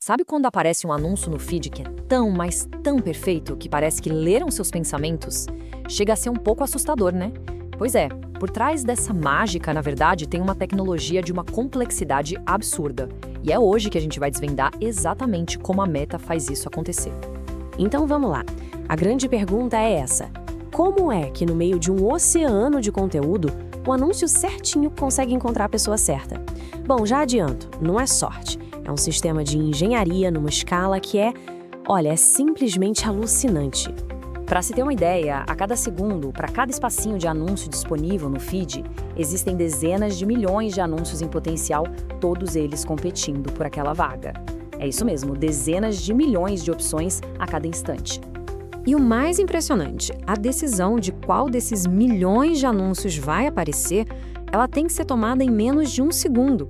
Sabe quando aparece um anúncio no feed que é tão, mas tão perfeito que parece que leram seus pensamentos? Chega a ser um pouco assustador, né? Pois é, por trás dessa mágica, na verdade, tem uma tecnologia de uma complexidade absurda. E é hoje que a gente vai desvendar exatamente como a Meta faz isso acontecer. Então vamos lá. A grande pergunta é essa: como é que no meio de um oceano de conteúdo, o anúncio certinho consegue encontrar a pessoa certa? Bom, já adianto, não é sorte. É um sistema de engenharia numa escala que é simplesmente alucinante. Para se ter uma ideia, a cada segundo, para cada espacinho de anúncio disponível no feed, existem dezenas de milhões de anúncios em potencial, todos eles competindo por aquela vaga. É isso mesmo, dezenas de milhões de opções a cada instante. E o mais impressionante, a decisão de qual desses milhões de anúncios vai aparecer, ela tem que ser tomada em menos de um segundo.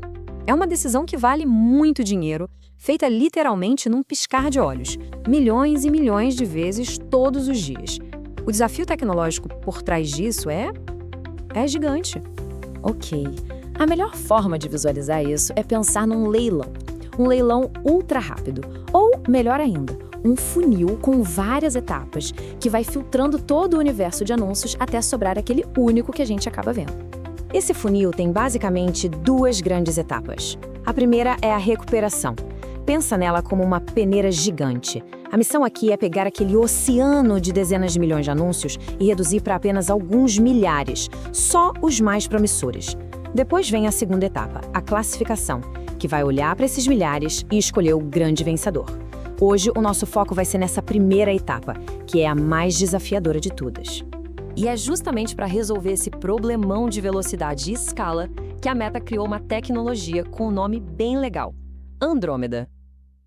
É uma decisão que vale muito dinheiro, feita literalmente num piscar de olhos, milhões e milhões de vezes todos os dias. O desafio tecnológico por trás disso é gigante. Ok, a melhor forma de visualizar isso é pensar num leilão. Um leilão ultra rápido, ou melhor ainda, um funil com várias etapas que vai filtrando todo o universo de anúncios até sobrar aquele único que a gente acaba vendo. Esse funil tem basicamente duas grandes etapas. A primeira é a recuperação. Pensa nela como uma peneira gigante. A missão aqui é pegar aquele oceano de dezenas de milhões de anúncios e reduzir para apenas alguns milhares, só os mais promissores. Depois vem a segunda etapa, a classificação, que vai olhar para esses milhares e escolher o grande vencedor. Hoje, o nosso foco vai ser nessa primeira etapa, que é a mais desafiadora de todas. E é justamente para resolver esse problemão de velocidade e escala que a Meta criou uma tecnologia com um nome bem legal: Andrômeda.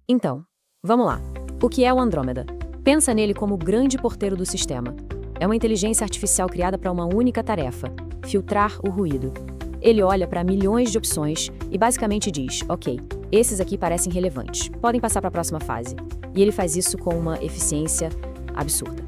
Então, vamos lá. O que é o Andrômeda? Pensa nele como o grande porteiro do sistema. É uma inteligência artificial criada para uma única tarefa: filtrar o ruído. Ele olha para milhões de opções e basicamente diz: ok, esses aqui parecem relevantes, podem passar para a próxima fase. E ele faz isso com uma eficiência absurda.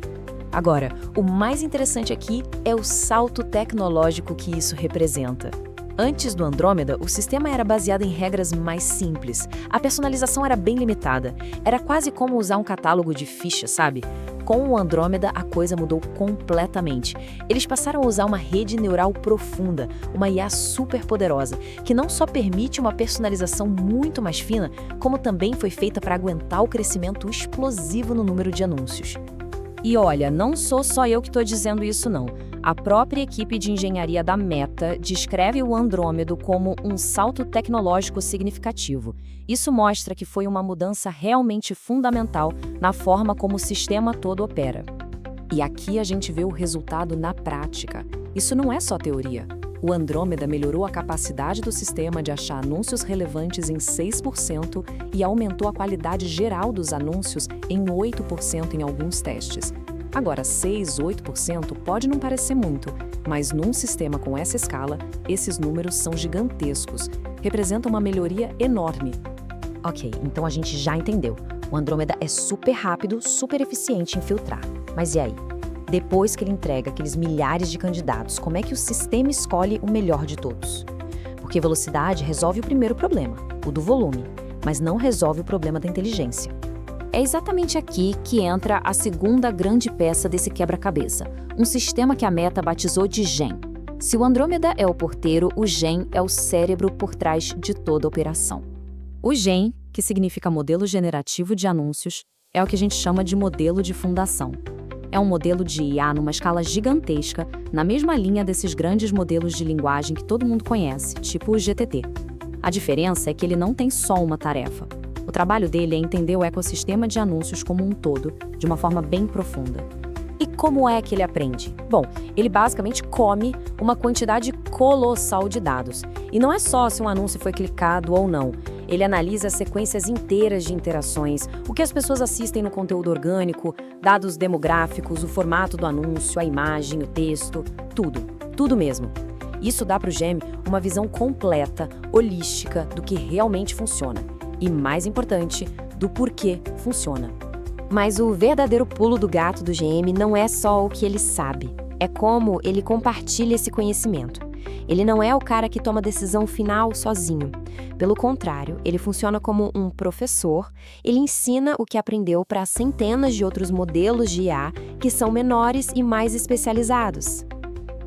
Agora, o mais interessante aqui é o salto tecnológico que isso representa. Antes do Andrômeda, o sistema era baseado em regras mais simples. A personalização era bem limitada. Era quase como usar um catálogo de fichas, sabe? Com o Andrômeda, a coisa mudou completamente. Eles passaram a usar uma rede neural profunda, uma IA super poderosa, que não só permite uma personalização muito mais fina, como também foi feita para aguentar o crescimento explosivo no número de anúncios. E olha, não sou só eu que estou dizendo isso não. A própria equipe de engenharia da Meta descreve o Andrômedo como um salto tecnológico significativo. Isso mostra que foi uma mudança realmente fundamental na forma como o sistema todo opera. E aqui a gente vê o resultado na prática. Isso não é só teoria. O Andrômeda melhorou a capacidade do sistema de achar anúncios relevantes em 6% e aumentou a qualidade geral dos anúncios em 8% em alguns testes. Agora, 6, 8% pode não parecer muito, mas num sistema com essa escala, esses números são gigantescos. Representam uma melhoria enorme. Ok, então a gente já entendeu. O Andrômeda é super rápido, super eficiente em filtrar. Mas e aí? Depois que ele entrega aqueles milhares de candidatos, como é que o sistema escolhe o melhor de todos? Porque velocidade resolve o primeiro problema, o do volume, mas não resolve o problema da inteligência. É exatamente aqui que entra a segunda grande peça desse quebra-cabeça, um sistema que a Meta batizou de GEM. Se o Andrômeda é o porteiro, o GEM é o cérebro por trás de toda a operação. O GEM, que significa Modelo Generativo de Anúncios, é o que a gente chama de modelo de fundação. É um modelo de IA numa escala gigantesca, na mesma linha desses grandes modelos de linguagem que todo mundo conhece, tipo o GTT. A diferença é que ele não tem só uma tarefa. O trabalho dele é entender o ecossistema de anúncios como um todo, de uma forma bem profunda. E como é que ele aprende? Bom, ele basicamente come uma quantidade colossal de dados. E não é só se um anúncio foi clicado ou não. Ele analisa sequências inteiras de interações, o que as pessoas assistem no conteúdo orgânico, dados demográficos, o formato do anúncio, a imagem, o texto, tudo mesmo. Isso dá para o GEM uma visão completa, holística do que realmente funciona. E, mais importante, do porquê funciona. Mas o verdadeiro pulo do gato do GM não é só o que ele sabe, é como ele compartilha esse conhecimento. Ele não é o cara que toma decisão final sozinho. Pelo contrário, ele funciona como um professor. Ele ensina o que aprendeu para centenas de outros modelos de IA que são menores e mais especializados.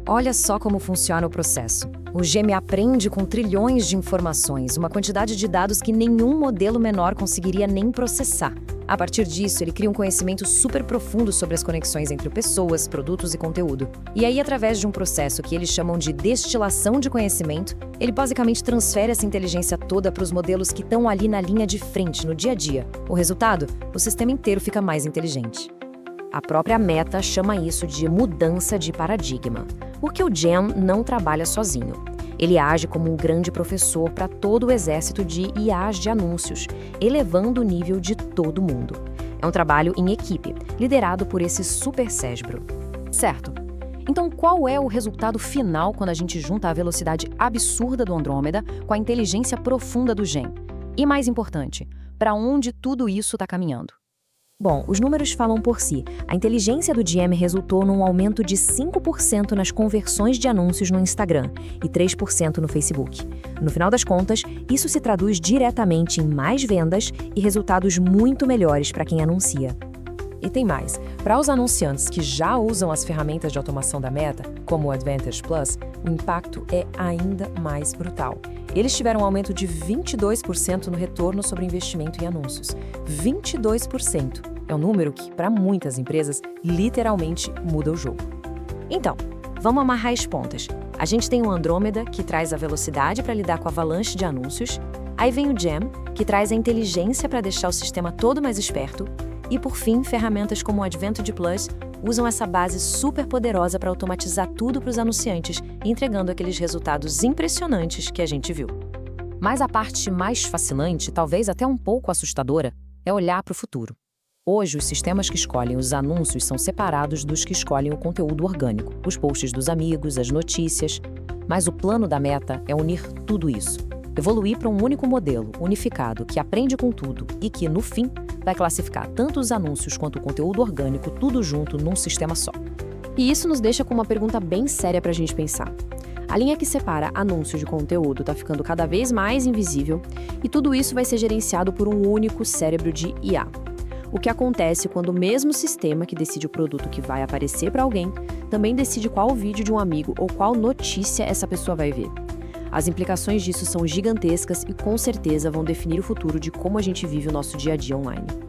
Olha só como funciona o processo. O Gem aprende com trilhões de informações, uma quantidade de dados que nenhum modelo menor conseguiria nem processar. A partir disso, ele cria um conhecimento super profundo sobre as conexões entre pessoas, produtos e conteúdo. E aí, através de um processo que eles chamam de destilação de conhecimento, ele basicamente transfere essa inteligência toda para os modelos que estão ali na linha de frente, no dia a dia. O resultado? O sistema inteiro fica mais inteligente. A própria Meta chama isso de mudança de paradigma, porque o Gem não trabalha sozinho. Ele age como um grande professor para todo o exército de IAs de anúncios, elevando o nível de todo mundo. É um trabalho em equipe, liderado por esse super cérebro. Certo. Então, qual é o resultado final quando a gente junta a velocidade absurda do Andrômeda com a inteligência profunda do Gem? E mais importante, para onde tudo isso está caminhando? Bom, os números falam por si. A inteligência do GM resultou num aumento de 5% nas conversões de anúncios no Instagram e 3% no Facebook. No final das contas, isso se traduz diretamente em mais vendas e resultados muito melhores para quem anuncia. E tem mais. Para os anunciantes que já usam as ferramentas de automação da Meta, como o Advantage Plus, o impacto é ainda mais brutal. Eles tiveram um aumento de 22% no retorno sobre investimento em anúncios. 22%. É um número que, para muitas empresas, literalmente muda o jogo. Então, vamos amarrar as pontas. A gente tem o Andrômeda, que traz a velocidade para lidar com a avalanche de anúncios. Aí vem o Gem, que traz a inteligência para deixar o sistema todo mais esperto. E, por fim, ferramentas como o Advantage Plus usam essa base super poderosa para automatizar tudo para os anunciantes, entregando aqueles resultados impressionantes que a gente viu. Mas a parte mais fascinante, talvez até um pouco assustadora, é olhar para o futuro. Hoje, os sistemas que escolhem os anúncios são separados dos que escolhem o conteúdo orgânico, os posts dos amigos, as notícias. Mas o plano da Meta é unir tudo isso. Evoluir para um único modelo, unificado, que aprende com tudo e que, no fim, vai classificar tanto os anúncios quanto o conteúdo orgânico, tudo junto num sistema só. E isso nos deixa com uma pergunta bem séria para a gente pensar. A linha que separa anúncio de conteúdo está ficando cada vez mais invisível e tudo isso vai ser gerenciado por um único cérebro de IA. O que acontece quando o mesmo sistema que decide o produto que vai aparecer para alguém também decide qual vídeo de um amigo ou qual notícia essa pessoa vai ver. As implicações disso são gigantescas e com certeza vão definir o futuro de como a gente vive o nosso dia a dia online.